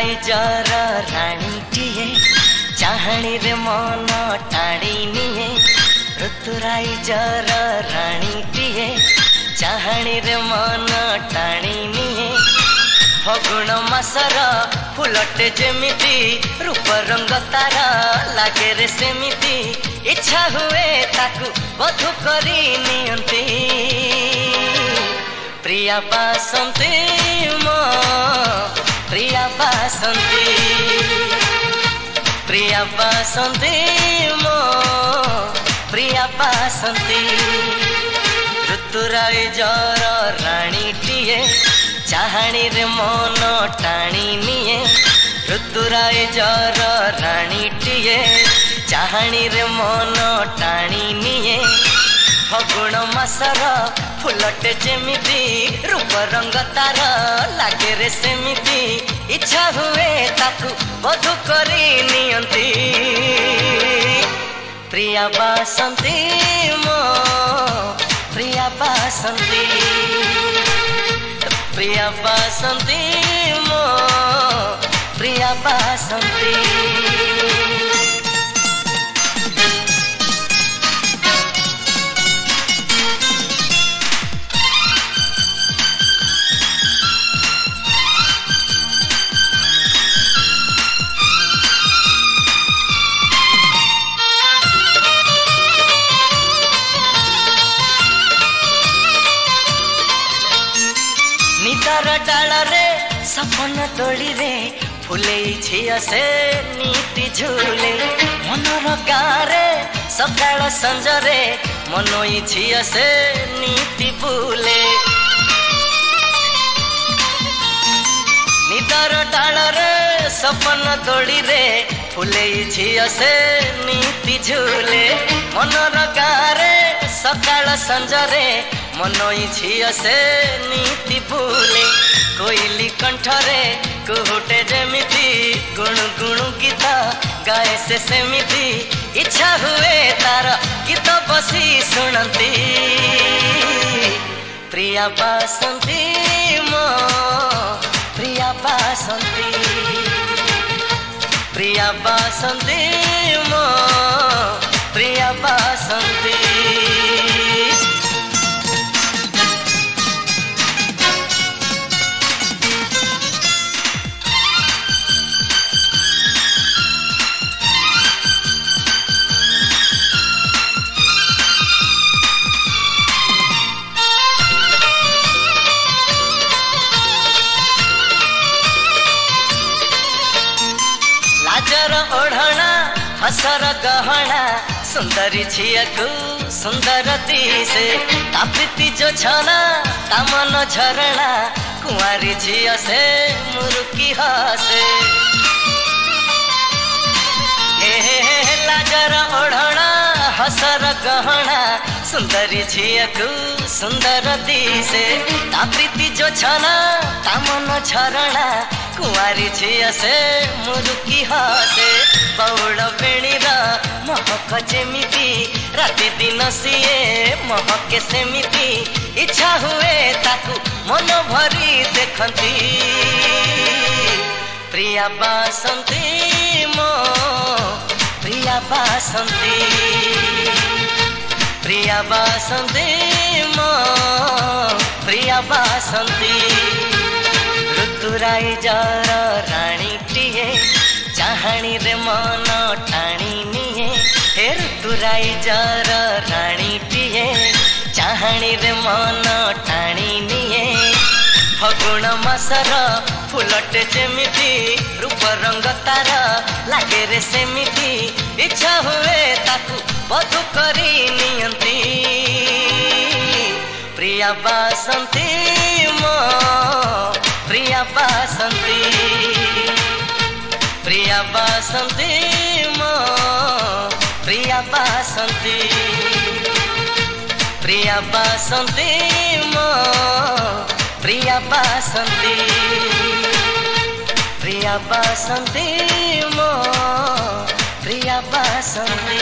ऋतुराइजर राणीटीए चाहणी रे मन टाणी निए ऋतुराइजर राणीटीए चाहणी रे मन टाणी निए फगुण मासर फुलटे जेमिति रूप रंग तार लागे रे सेमिति इच्छा हुए ताकू बधु करी नियंती प्रिया बासंती मो प्रिया बासंती प्रिया बासंती मो प्रिया बासंती ऋतुराइजर राणीटीए चाहणी रे मन टाणी निए ऋतुराइजर राणीटीए चाहणी रे मन टाणी निए फगुण मासर फुलटे जेमिति रूप रंग तार लागे रे सेमिति इच्छा हुए ताकू बधु करी नियंती प्रिया बासंती मो प्रिया बासंती प्रिया बासंती मो प्रिया बासंती निदर डाल रे सपन तोड़ी रे फुले से नीति झूले मनर गारे सकाल संजरे मनोई से नीति बुले निदर डाल रे सपन तोड़ी रे फुले से नीति झूले मनर गारे सकाल संजरे मनोई से नीति बुले कोइली कंठरे कुहुटे जेमिति गुणु गुणु गीत गाए से सेमिति इच्छा हुए तार गीत बसी सुनती प्रिया बासंती मो प्रिया बासंती प्रिया बासंती मो प्रिया बासंती लाजर ओढ़ना हसर गहना सुंदरी झियाकू सुंदर दिसे ताप्रीति जो छना तामन झरणा कुंवारी झिया से मुरुकी हसे लाजर ओढ़ना हसर गहना सुंदरी झियाकू सुंदर दिसे ताप्रीति जो छना तामन झरणा कुंवारी झिया से मुरुकी हसे बौड़ बेणीर महक जेमिति राति दिन सिए महके सेमिति इच्छा हुए ताकू मन भरी देखंती प्रिया बासंती मो प्रिया बासंती प्रिया बासंती मो प्रिया बासंती ऋतुराइजर राणीटीए चाहणी रे मन टाणी निए हे ऋतुराइजर राणीटीए चाहणी रे मन टाणी निए फगुण मासर फुलटे जेमिति रूप रंग तार लागे रे सेमिति इच्छा हुए ताकू बधु करी नियंती प्रिया बासंती मो प्रिया बासंती प्रिया बासंती मो प्रिया बासंती प्रिया बासंती मो प्रिया बासंती प्रिया बासंती मो प्रिया बासंती।